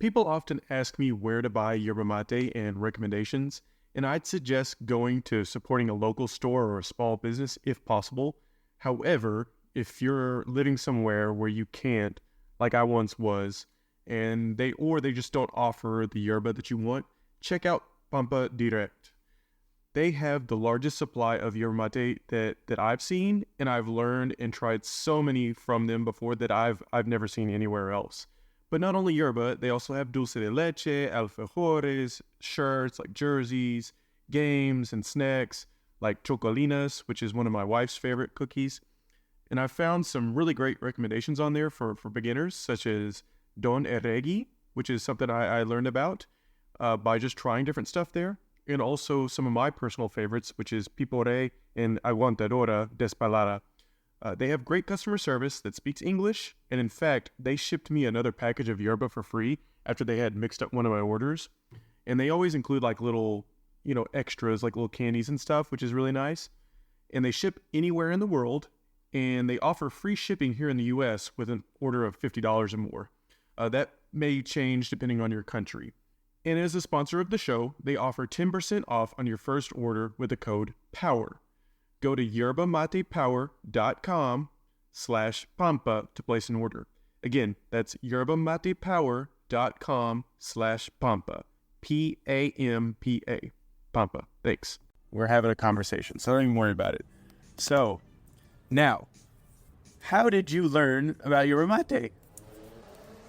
People often ask me where to buy yerba mate and recommendations, and I'd suggest going to supporting a local store or a small business if possible. However, if you're living somewhere where you can't, like I once was, and they just don't offer the yerba that you want, check out Pampa Direct. They have the largest supply of yerba mate that I've seen, and I've learned and tried so many from them before that I've never seen anywhere else. But not only yerba, they also have dulce de leche, alfajores, shirts like jerseys, games and snacks like chocolinas, which is one of my wife's favorite cookies. And I found some really great recommendations on there for beginners, such as Don Eregi, which is something I learned about by just trying different stuff there. And also some of my personal favorites, which is Pipore and Aguantadora Despalada. They have great customer service that speaks English, and in fact, they shipped me another package of yerba for free after they had mixed up one of my orders. And they always include like little, extras, like little candies and stuff, which is really nice. And they ship anywhere in the world, and they offer free shipping here in the U.S. with an order of $50 or more. That may change depending on your country. And as a sponsor of the show, they offer 10% off on your first order with the code POWER. Go to yerbamatepower.com/pampa to place an order. Again, that's yerbamatepower.com/pampa. Pampa. Pampa. Thanks. We're having a conversation, so don't even worry about it. So, now, how did you learn about yerba mate?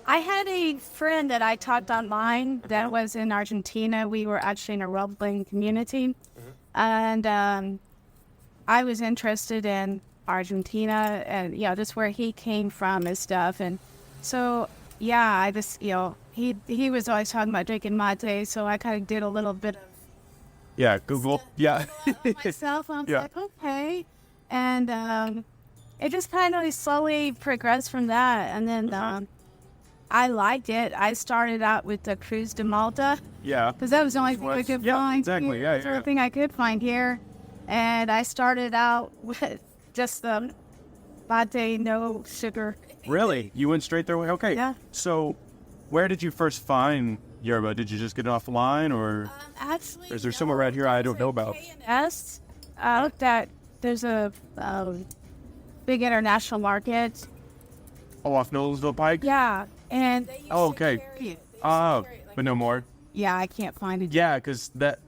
I had a friend that I taught online that was in Argentina. We were actually in a role-playing community. And I was interested in Argentina and, just where he came from and stuff. And so, I just, he was always talking about drinking mate, so I kind of did a little bit of Google. Yeah. myself. I was like, okay. And it just kind of slowly progressed from that. And then I liked it. I started out with the Cruz de Malta. Yeah. Because that was the only thing I could find. Exactly. Here. The only thing I could find here. And I started out with just the mate, no sugar. Really? You went straight there? Okay. Yeah. So, where did you first find yerba? Did you just get it offline, or actually, is there somewhere right here I don't know about? K&S, that there's a big international market. Oh, off Noblesville Pike? Yeah. And they used to carry it. But no more. Yeah, I can't find it. Yeah, because that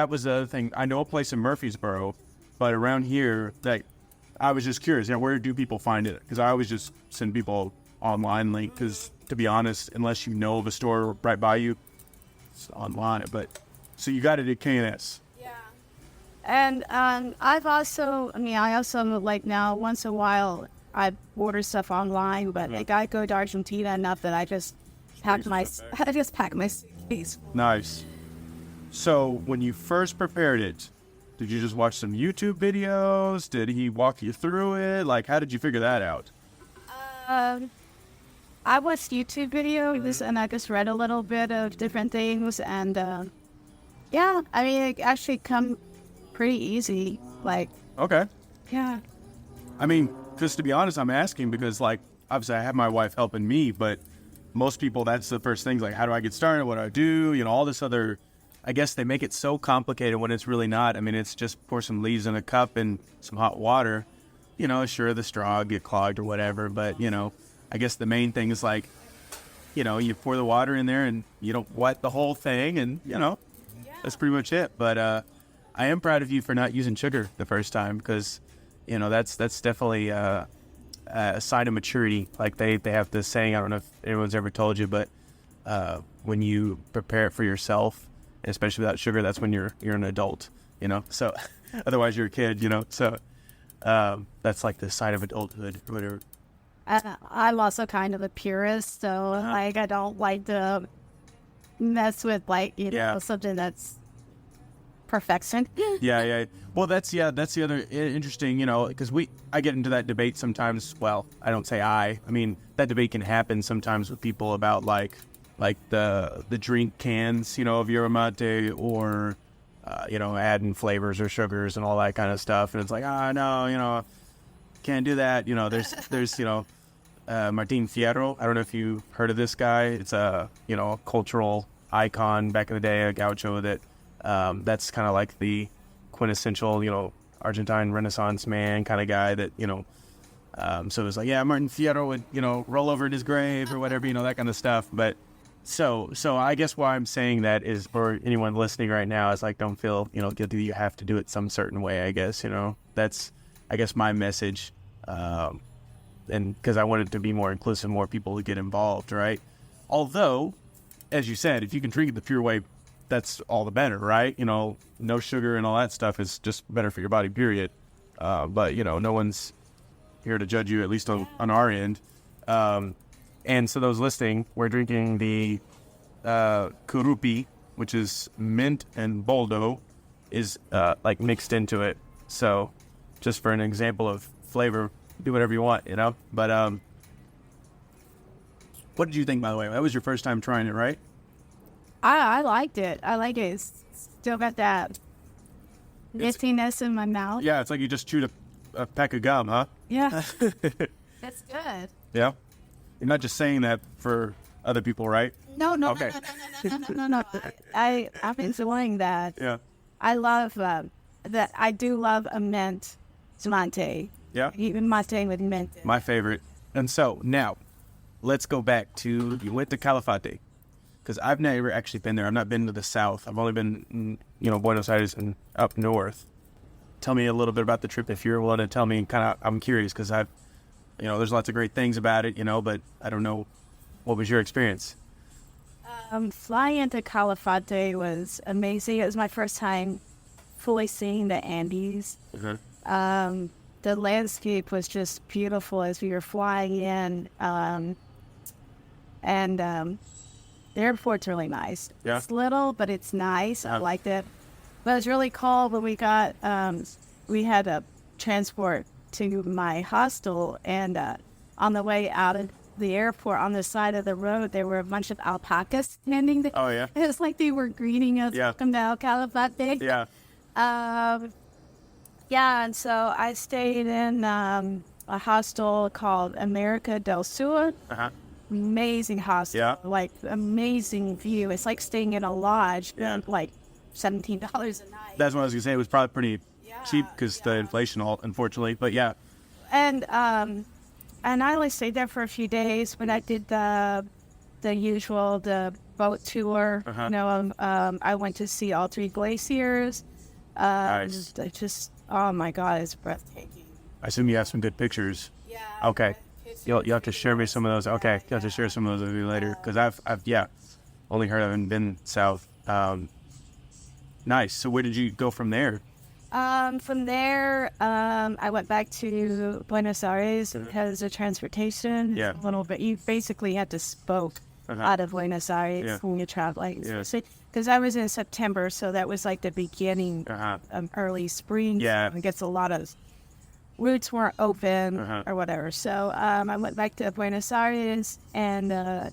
was the other thing. I know a place in Murfreesboro, but around here, I was just curious. Where do people find it? Because I always just send people online link. Because to be honest, unless you know of a store right by you, it's online. But so you got it at K&S. Yeah. And I also like now once in a while I order stuff online, but I go to Argentina enough that I just pack my space. Nice. So when you first prepared it, did you just watch some YouTube videos? Did he walk you through it? Like, how did you figure that out? I watched YouTube videos and I just read a little bit of different things, and it actually come pretty easy. Okay. Yeah. Just to be honest, I'm asking because, obviously I have my wife helping me, but most people, that's the first thing. Like, how do I get started? What do I do? All this other, I guess they make it so complicated when it's really not. It's just pour some leaves in a cup and some hot water. Sure, the straw will get clogged or whatever, but, I guess the main thing is you pour the water in there and you don't wet the whole thing and, that's pretty much it. But I am proud of you for not using sugar the first time because, that's definitely a sign of maturity. Like they have this saying, I don't know if anyone's ever told you, but when you prepare it for yourself, especially without sugar, that's when you're an adult, so otherwise you're a kid, so that's like the sign of adulthood or whatever. I'm also kind of a purist, so I don't like to mess with something that's perfection. Yeah. Well, that's the other interesting, because I get into that debate sometimes. Well, I don't say that debate can happen sometimes with people about like the drink cans, of yerba mate or, adding flavors or sugars and all that kind of stuff. And it's like, no, can't do that. There's Martin Fierro. I don't know if you've heard of this guy. It's a cultural icon back in the day, a gaucho that's kind of like the quintessential Argentine Renaissance man kind of guy that so it was like, yeah, Martin Fierro would roll over in his grave or whatever, that kind of stuff. But so I guess why I'm saying that is for anyone listening right now is like, don't feel guilty. You have to do it some certain way. I guess that's my message. And because I wanted to be more inclusive, more people to get involved, right? Although, as you said, if you can drink it the pure way, that's all the better, right? No sugar and all that stuff is just better for your body, period. But, no one's here to judge you, at least on our end. And so those listening, we're drinking the Curupi, which is mint and boldo, is like mixed into it. So just for an example of flavor, do whatever you want, But what did you think, by the way? That was your first time trying it, right? I liked it. It's still got that nittiness in my mouth. Yeah, it's like you just chewed a pack of gum, huh? Yeah. That's good. Yeah? You're not just saying that for other people, right? No. Okay. No. I'm enjoying that. Yeah. I love that. I do love a mint mate. Yeah? Even mate with mint. My favorite. And so, now, let's go back to, you went to Calafate. Because I've never actually been there. I've not been to the south. I've only been, Buenos Aires and up north. Tell me a little bit about the trip if you're willing to tell me. I'm curious because there's lots of great things about it, but I don't know. What was your experience? Flying into Calafate was amazing. It was my first time fully seeing the Andes. Mm-hmm. The landscape was just beautiful as we were flying in. And the airport's really nice. Yeah. It's little, but it's nice. I liked it. But it was really cool when we got, we had a transport to my hostel, and on the way out of the airport, on the side of the road, there were a bunch of alpacas standing there. Oh, yeah? It was like they were greeting us. Yeah. Welcome to Calafate. Yeah. Yeah, and so I stayed in a hostel called America del Sur. Uh-huh. Amazing hostel. Yeah. Like, amazing view. It's like staying in a lodge. Yeah. Like, $17 a night. That's what I was going to say. It was probably pretty cheap because the inflation, unfortunately. But, yeah. And I only stayed there for a few days, but I did the boat tour. Uh-huh. I went to see all three glaciers. Nice. Oh my God, it's breathtaking. I assume you have some good pictures. Yeah. Okay. You'll have to share me some of those. Okay. You'll have to share some of those with me later. Because I've only heard of it and been south. Nice. So where did you go from there? From there, I went back to Buenos Aires because of transportation. Yeah. A little bit. You basically had to spoke out of Buenos Aires when you're traveling. Yeah. Because I was in September, so that was like the beginning of early spring. Yeah. So it gets a lot of routes weren't open or whatever. So I went back to Buenos Aires and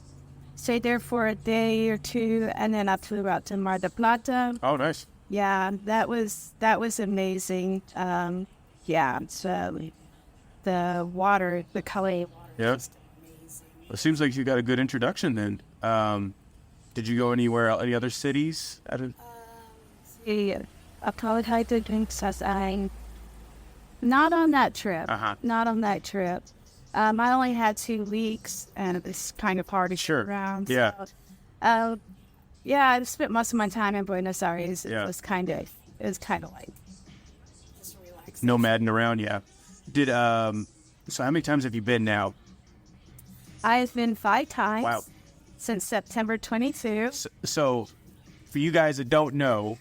stayed there for a day or two, and then I flew out to Mar del Plata. Oh, nice. Yeah, that was amazing. So the water, the color water, Yeah. was amazing. Well, it seems like you got a good introduction then. Did you go anywhere, any other cities? Calafate drinks not on that trip. Not on that trip. I only had 2 weeks, and it's kind of hard to Sure. get around. Yeah. So, I spent most of my time in Buenos Aires. Yeah. It was kind of like just relaxing. Nomading around, yeah. Did so how many times have you been now? I have been 5 times. Wow. Since September 22. So for you guys that don't know,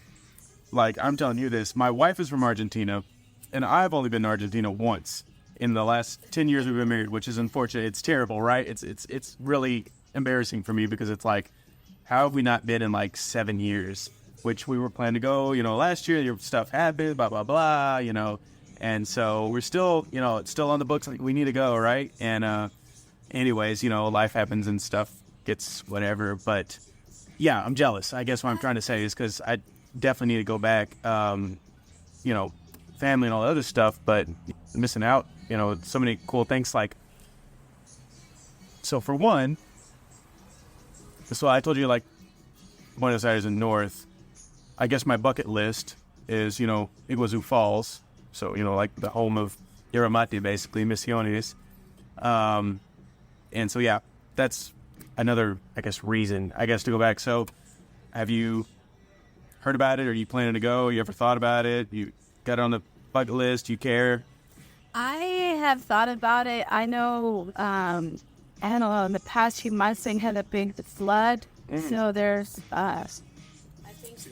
like I'm telling you this, my wife is from Argentina, and I've only been to Argentina once in the last 10 years we've been married, which is unfortunate. It's terrible, right? It's really embarrassing for me because it's like, how have we not been in like 7 years? Which we were planning to go, last year. Your stuff happened, blah blah blah, and so we're still, it's still on the books. Like we need to go, right? And anyways, life happens and stuff gets whatever. But yeah, I'm jealous. I guess what I'm trying to say is because I definitely need to go back. Family and all the other stuff, but missing out. So many cool things like So for one, so I told you like Buenos Aires and north. I guess my bucket list is, Iguazu Falls. So, like the home of Yerba Mate, basically, Misiones. And so, yeah, that's another, I guess, reason, to go back. So have you heard about it? Are you planning to go? You ever thought about it? You got it on the bucket list? You care? I have thought about it. I know, in the past few months, they had a big flood. So there's,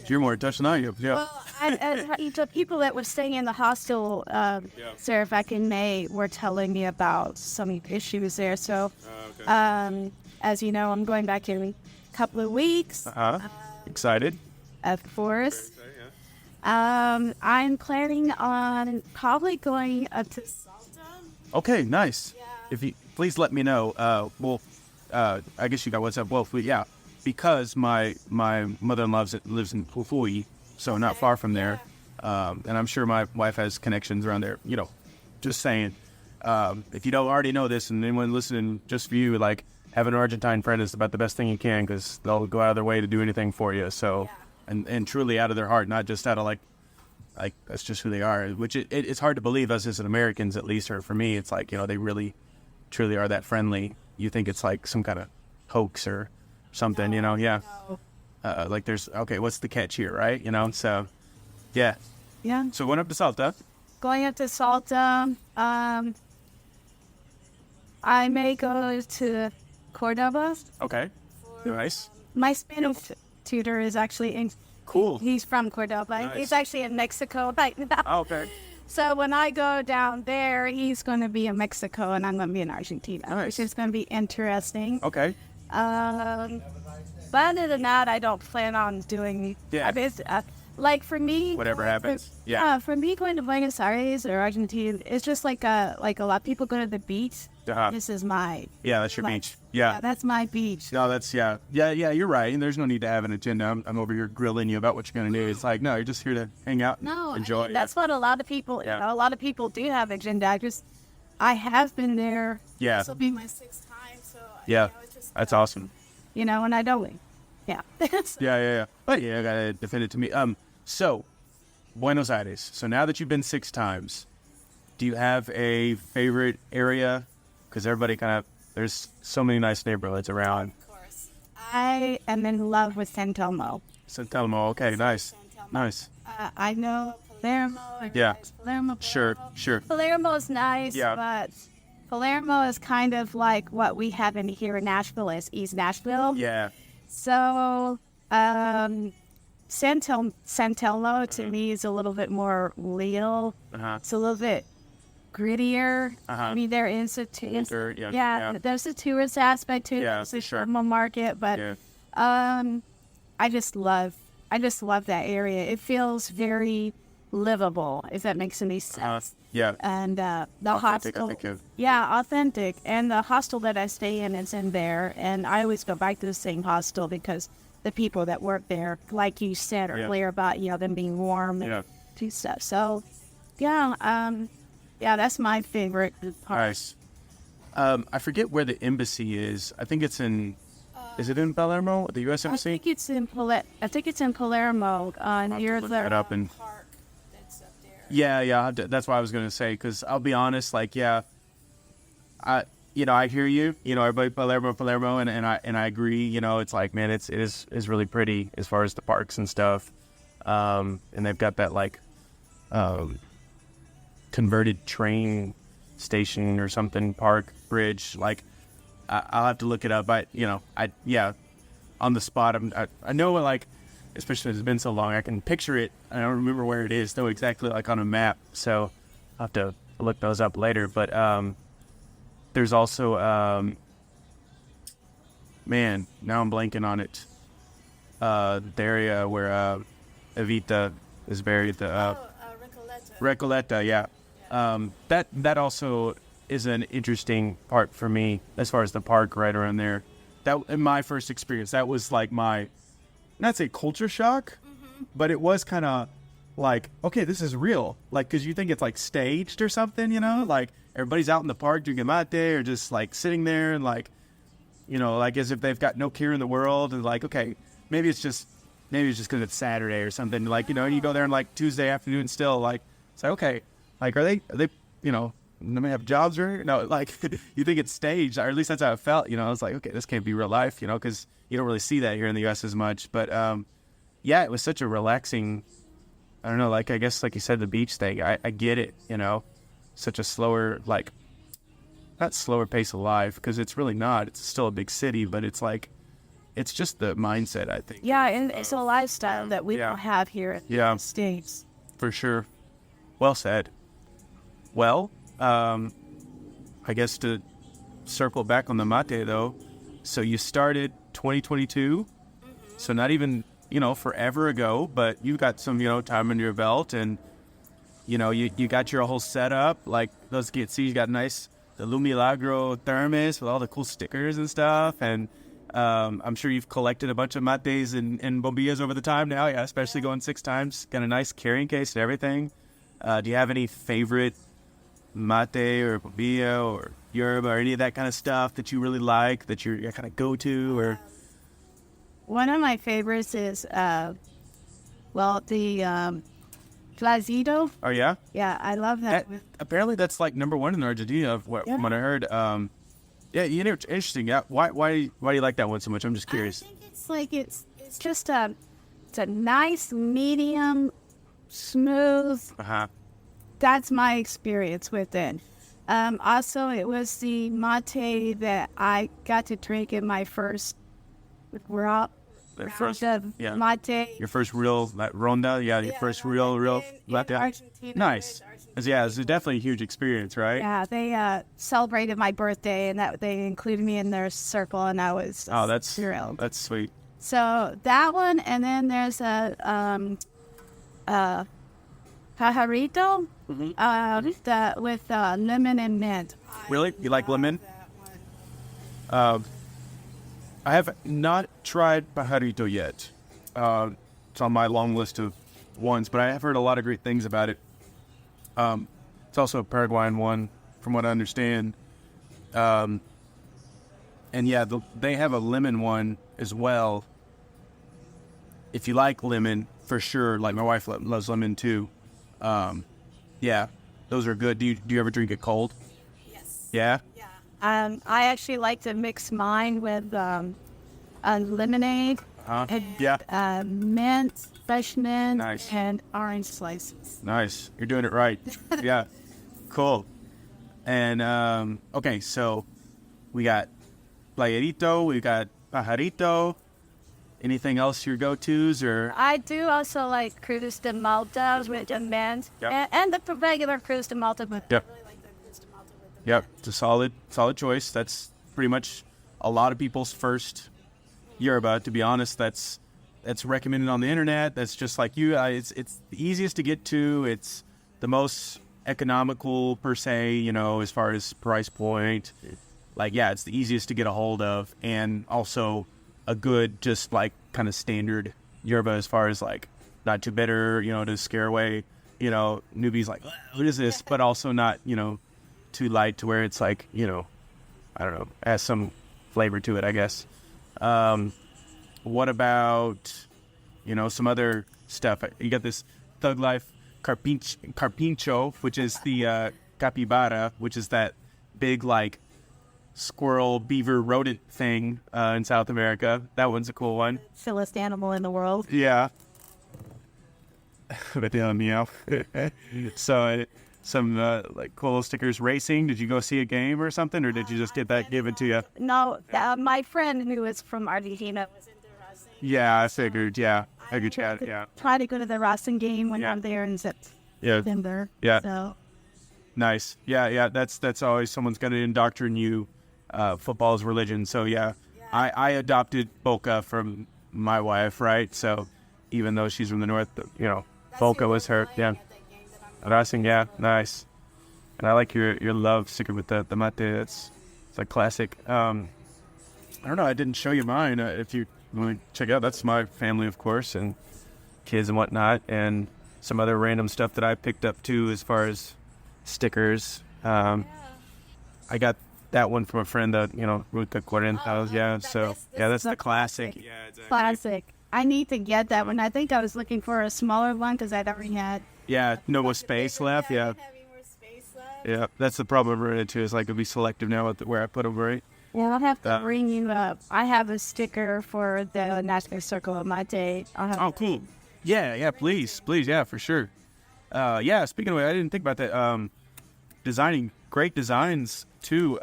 You're more in touch than I am. Yeah. well, the people that were staying in the hostel, Sarah, if I can May, were telling me about some issues there. So, as you know, I'm going back in a couple of weeks. Excited? Of course. I'm planning on probably going up to Salta. Okay, nice. Yeah. If you please let me know. I guess you got WhatsApp. Well, yeah, because my mother-in-law lives in Jujuy, so not far from there, and I'm sure my wife has connections around there. Just saying. If you don't already know this, and anyone listening, just for you, like having an Argentine friend is about the best thing you can because they'll go out of their way to do anything for you. So. And truly out of their heart, not just out of like that's just who they are. Which it's hard to believe us as Americans, at least, or for me, it's like they really, truly are that friendly. You think it's like some kind of hoax or something, Yeah. No. Like there's what's the catch here, right? So yeah. Yeah. So going up to Salta. Going up to Salta. I may go to Cordoba. Okay. Nice. My Spanish tutor is actually Cool. He's from Cordoba. Nice. He's actually in Mexico right now. Oh, okay. So when I go down there, he's going to be in Mexico and I'm going to be in Argentina, Nice. which is going to be interesting. Okay. But other than that, I don't plan on doing. Yeah. Like for me, Whatever happens. Yeah. For me, going to Buenos Aires or Argentina, it's just like a lot of people go to the beach. Uh-huh. This is my. Yeah, that's your like, beach. Yeah. That's my beach. No, that's yeah. You're right. And there's no need to have an agenda. I'm over here grilling you about what you're gonna do. It's like no, you're just here to hang out, and No, enjoy. That's what a lot of people. Yeah. A lot of people do have agenda. I have been there. Yeah. This will be my 6th time. So Yeah, it's just, that's awesome. and I don't. Yeah. Yeah. But yeah, I gotta defend it to me. So Buenos Aires. So now that you've been 6 times, do you have a favorite area? Because everybody there's so many nice neighborhoods around. Of course. I am in love with San Telmo. San Telmo. Okay, nice. San Telmo. Nice. I know Palermo. Yeah. Palermo. Sure. Palermo is nice, Yeah. but Palermo is kind of like what we have here in Nashville is East Nashville. Yeah. So, San Telmo to me is a little bit more real. Uh-huh. It's a little bit grittier. Uh-huh. I mean, there is a tourist. Yeah. There's a tourist aspect to it. Yeah, There's a sure. animal market, but Yeah. I just love that area. It feels very livable, if that makes any sense. Yeah. And the Authentic, hostel, I think, authentic. And the hostel that I stay in is in there, and I always go back to the same hostel because the people that work there, like you said earlier about them being warm and do stuff. So, that's my favorite part. Nice. I forget where the embassy is. I think it's in. Is it in Palermo? The U.S. I embassy? think it's in Palermo, near the that up and- park that's up there. Yeah. That's what I was gonna say. Because I'll be honest, I hear you. Everybody Palermo, and I agree. It's like, man, it is really pretty as far as the parks and stuff. And they've got that converted train station or something, park bridge. I'll have to look it up. On the spot, I know, especially it's been so long, I can picture it. I don't remember where it is, though, exactly on a map. So I'll have to look those up later. But there's also, man, now I'm blanking on it. The area where Evita is buried. Recoleta, yeah. That also is an interesting part for me as far as the park right around there. That in my first experience, that was my, not say culture shock, but it was kind of okay, this is real. Because you think it's staged or something, everybody's out in the park drinking mate or just sitting there and you know, like as if they've got no care in the world, and like, okay, maybe it's just because it's Saturday or something. Like, you know, you go there on like Tuesday afternoon still, like, it's like, okay, like, are they, you know, they may have jobs or no, like, you think it's staged, or at least that's how it felt, you know. I was like, okay, this can't be real life, you know, because you don't really see that here in the U.S. as much. But yeah, it was such a relaxing, I don't know, like, I guess, like you said, the beach thing, I get it, you know, such a slower, like, not slower pace of life, because it's really not, it's still a big city, but it's like, it's just the mindset, I think. Yeah, and it's a lifestyle that we don't have here in the States. For sure. Well said. Well, I guess to circle back on the mate, though, so you started 2022, so not even, you know, forever ago, but you got some, you know, time under your belt, and, you know, you got your whole setup, like, those kids see you got the Lu Milagro thermos with all the cool stickers and stuff, and I'm sure you've collected a bunch of mates and bombillas over the time now, yeah, especially going 6 times. Got a nice carrying case and everything. Do you have any favorite mate or bombilla or yerba or any of that kind of stuff that you really like, that you kind of go to? Or one of my favorites is, the Plazito. Oh, yeah? Yeah, I love that. Apparently that's like number 1 in Argentina, from what I heard. Yeah, interesting. Yeah, why do you like that one so much? I'm just curious. I think it's like it's just it's a nice medium, smooth. That's my experience with it. Also, it was the mate that I got to drink in my first round of mate. Your first real ronda, your first real latte. Nice. Yeah, it's definitely a huge experience, right? Yeah, they celebrated my birthday, and that they included me in their circle, and I was thrilled. That's sweet. So that one, and then there's a Pajarito with lemon and mint. Really? You like lemon? I have not tried Pajarito yet. It's on my long list of ones, but I have heard a lot of great things about it. It's also a Paraguayan one, from what I understand. And yeah, they have a lemon one as well. If you like lemon, for sure. Like, my wife loves lemon too. Yeah, those are good. Do you ever drink it cold? Yes. Yeah? Yeah. I actually like to mix mine with a lemonade. Mint, fresh mint, nice. And orange slices. Nice. You're doing it right. Yeah. Cool. And, okay, so we got Playerito, we got Pajarito. Anything else your go-tos, or? I do also like Cruz de Malta with the mint, and the regular Cruz de Malta, but I really like the Cruz de Malta with the mint. It's a solid choice. That's pretty much a lot of people's first yerba, to be honest. That's recommended on the internet. That's just like you. It's the easiest to get to. It's the most economical, per se, you know, as far as price point. Like, yeah, it's the easiest to get a hold of, and also a good, just like kind of standard yerba, as far as like not too bitter, you know, to scare away, you know, newbies like, what is this? But also not, you know, too light to where it's like, you know, I don't know, has some flavor to it, I guess. What about, you know, some other stuff? You got this Thug Life Carpincho, which is the capybara, which is that big, like, squirrel, beaver, rodent thing in South America. That one's a cool one. Chillest animal in the world. Yeah. Meow. So, some like cool stickers. Racing. Did you go see a game or something, or did you just get that given to you? No, my friend who is from Argentina was into racing. Yeah, I figured. Yeah, I could chat. Yeah. Try to go to the racing game when I'm there in September. Yeah. So. Nice. Yeah. That's always someone's got to indoctrinate you. Football is religion. So yeah. I adopted Boca from my wife, right? So even though she's from the north, you know, Boca was her. Yeah. Racing, yeah, nice. And I like your love sticker with the mate. It's like classic. I don't know. I didn't show you mine. If you want to check it out, that's my family, of course, and kids and whatnot, and some other random stuff that I picked up too, as far as stickers. I got that one from a friend that, Ruta Cuarenta. Yeah. So, that's the classic. Yeah, exactly. Classic. I need to get that one. I think I was looking for a smaller one because I'd already had. Yeah, no more space left. Yeah. Yeah, that's the problem with it too. Is like it'll be selective now with where I put them, right? Yeah, I'll have to bring you up. I have a sticker for the Nashville Circle of Mate. Cool. Yeah, please, yeah, for sure. Speaking of it, I didn't think about that. Designing great designs too.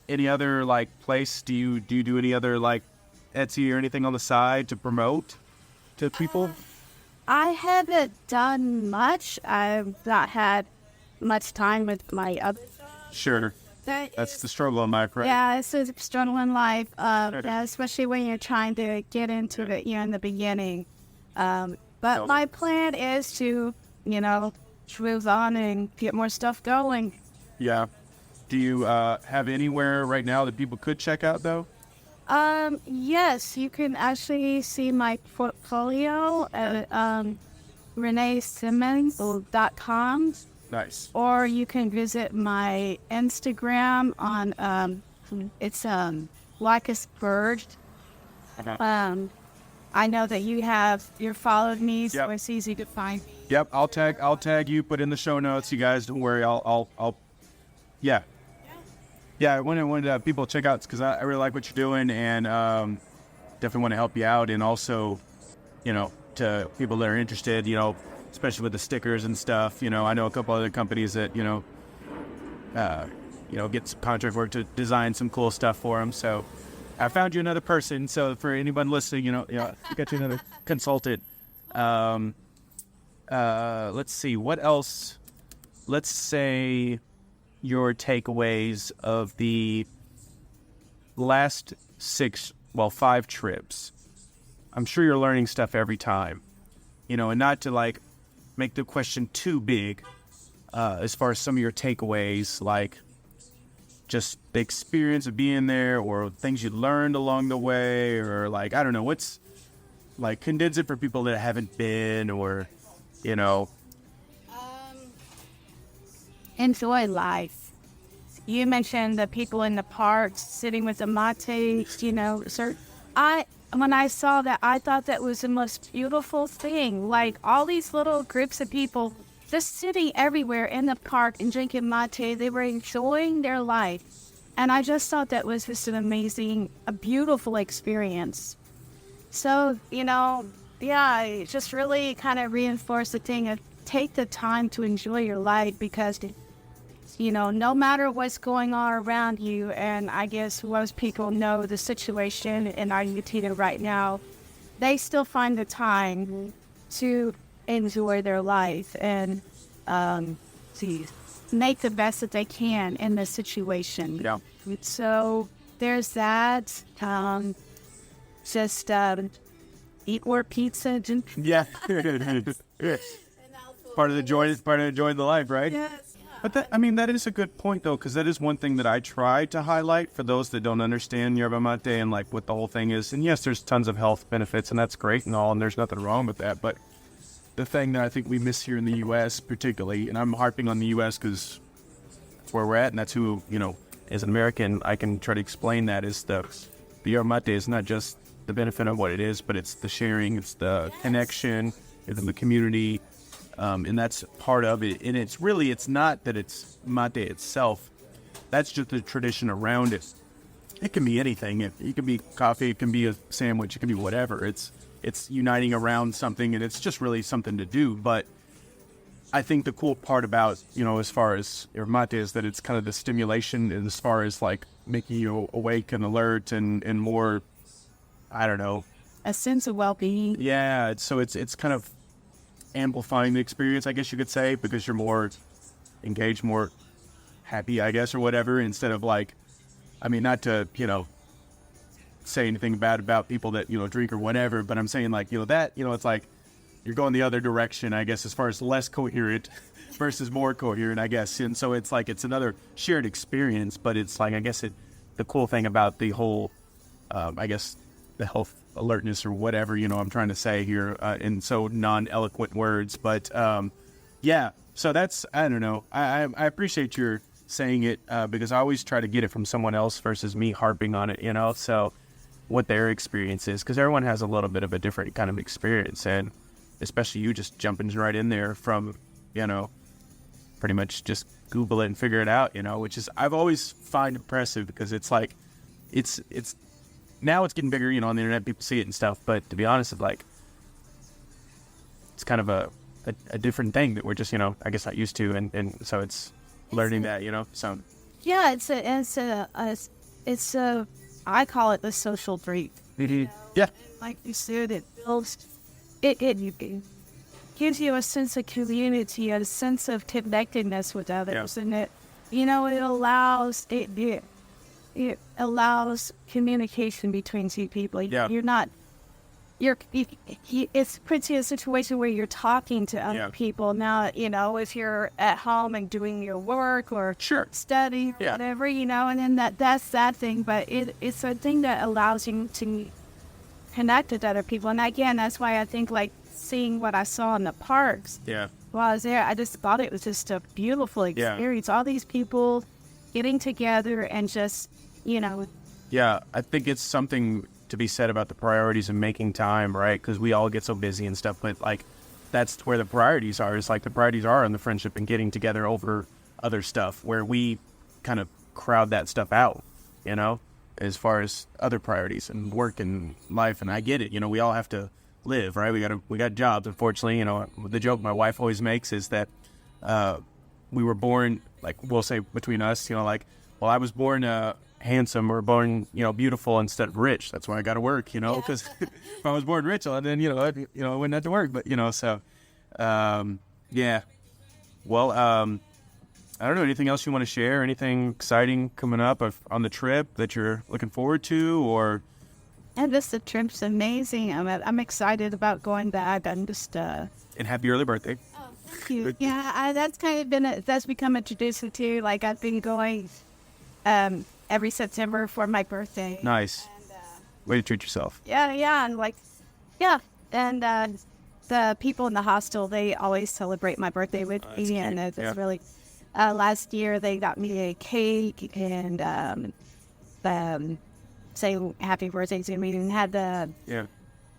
Any other like place? Do you do any other like Etsy or anything on the side to promote to people? I haven't done much. I've not had much time with my other job. Sure. That's the struggle in life, right? Yeah, it's a struggle in life, especially when you're trying to get into it, in the beginning. But my plan is to, move on and get more stuff going. Yeah. Do you have anywhere right now that people could check out, though? Yes, you can actually see my portfolio at renesimmons.com. Nice. Or you can visit my Instagram on it's Blackest Bird. I know that you're followed me, so it's easy to find. Yep, I'll tag you, put in the show notes. You guys don't worry, I'll I wanted people to check out because I really like what you're doing, and definitely want to help you out, and also, to people that are interested, especially with the stickers and stuff. I know a couple other companies that, get some contract work to design some cool stuff for them. So I found you another person. So for anyone listening, got you another consultant. Let's see, what else? Let's say your takeaways of the last 5 trips. I'm sure you're learning stuff every time, and not to like make the question too big as far as some of your takeaways, like just the experience of being there or things you learned along the way, or like, I don't know, what's like, condense it for people that haven't been, or, Enjoy life. You mentioned the people in the parks sitting with the mates, when I saw that, I thought that was the most beautiful thing. Like, all these little groups of people just sitting everywhere in the park and drinking mate. They were enjoying their life. And I just thought that was just a beautiful experience. So, it just really kind of reinforced the thing of take the time to enjoy your life, because, no matter what's going on around you, and I guess most people know the situation in Argentina right now, they still find the time to enjoy their life and make the best that they can in the situation. Yeah. So there's that. Just eat more pizza. Yeah. Part of enjoying the life, right? Yes. But that is a good point, though, because that is one thing that I try to highlight for those that don't understand yerba mate and like what the whole thing is. And yes, there's tons of health benefits, and that's great and all, and there's nothing wrong with that. But the thing that I think we miss here in the U.S. particularly, and I'm harping on the U.S. because that's where we're at, and that's who, as an American, I can try to explain that, is the yerba mate is not just the benefit of what it is, but it's the sharing, it's the connection, it's the community. And that's part of it. And it's not that it's mate itself. That's just the tradition around it. It can be anything. It can be coffee. It can be a sandwich. It can be whatever. It's uniting around something, and it's just really something to do. But I think the cool part about, as far as your mate is that it's kind of the stimulation, and as far as like making you awake and alert and more, I don't know. A sense of well-being. Yeah. So it's kind of amplifying the experience, I guess you could say, because you're more engaged, more happy, I guess, or whatever, instead of like, not to, say anything bad about people that, drink or whatever, but I'm saying like, it's like you're going the other direction, I guess, as far as less coherent versus more coherent, I guess. And so it's like, it's another shared experience, but it's like, I guess the cool thing about the whole, I guess, the health alertness or whatever, I'm trying to say here in so non-eloquent words, but so that's, I don't know, I appreciate your saying it because I always try to get it from someone else versus me harping on it, you know? So what their experience is, because everyone has a little bit of a different kind of experience, and especially you just jumping right in there from, you know, pretty much just Google it and figure it out, you know, which is, I've always find impressive because it's like, it's now it's getting bigger, you know, on the internet, people see it and stuff, but to be honest, it's like, it's kind of a different thing that we're just, you know, I guess not used to, and so it's learning that, you know, so. Yeah, it's a I call it the social dream. Mm-hmm. Yeah. Like you said, it builds, it gives you a sense of community, a sense of connectedness with others, and it, you know, it allows communication between two people. Yeah. It's pretty a situation where you're talking to other people. Now, you know, if you're at home and doing your work or study or whatever, you know, and then that's that thing. But it's a thing that allows you to connect with other people. And again, that's why I think like seeing what I saw in the parks while I was there, I just thought it was just a beautiful experience. All these people getting together and just, you know. Yeah, I think it's something to be said about the priorities and making time, right? Because we all get so busy and stuff, but like that's where the priorities are. It's like the priorities are on the friendship and getting together over other stuff, where we kind of crowd that stuff out, you know, as far as other priorities and work and life. And I get it, you know, we all have to live, right? We got jobs, unfortunately. You know, the joke my wife always makes is that we were born, like we'll say between us, you know, like, well, I was born handsome or born, you know, beautiful instead of rich. That's why I got to work, you know, because if I was born rich, then, I wouldn't have to work. But, you know, so, yeah. Well, I don't know, anything else you want to share? Anything exciting coming up on the trip that you're looking forward to, or? And the trip's amazing. I'm excited about going back. I'm just, And happy early birthday. Oh, thank you. Yeah, that's kind of that's become a tradition too. Like I've been going, every September for my birthday. Nice. And, way to treat yourself. Yeah, and the people in the hostel, they always celebrate my birthday with me, and it's really. Last year they got me a cake and saying happy birthday to me, and had the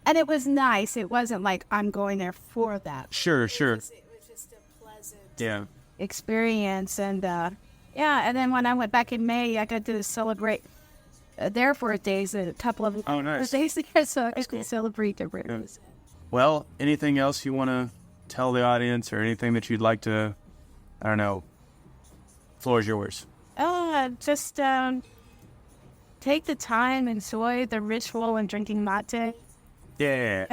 and it was nice. It wasn't like I'm going there for that. Sure. It was just a pleasant experience, and and then when I went back in May, I got to celebrate their birthdays, a couple of birthdays there, so I could celebrate their birthdays. Well, anything else you want to tell the audience, or anything that you'd like to, I don't know, floor is yours. Just take the time, enjoy the ritual and drinking mate. Yeah.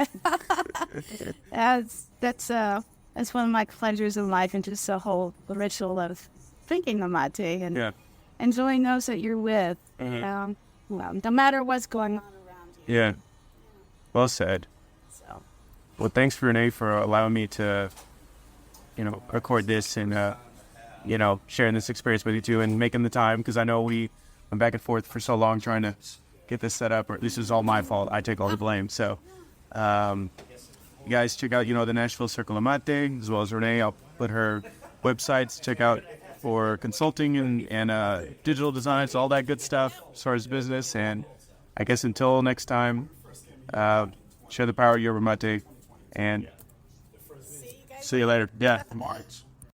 That's one of my pleasures in life, and just the whole ritual of drinking the mate and enjoying those that you're with. Well, no matter what's going on around you. Yeah. Well said. So. Well, thanks, Rene, for allowing me to, record this and, sharing this experience with you too, and making the time, because I know we went back and forth for so long trying to get this set up, or at least it's all my fault. I take all the blame. So, you guys check out, the Nashville Circle of Mate, as well as Rene. I'll put her websites, check out for consulting and digital designs, all that good stuff as far as business. And I guess until next time, share the power of Yerba Mate, and see you later. Yeah. March.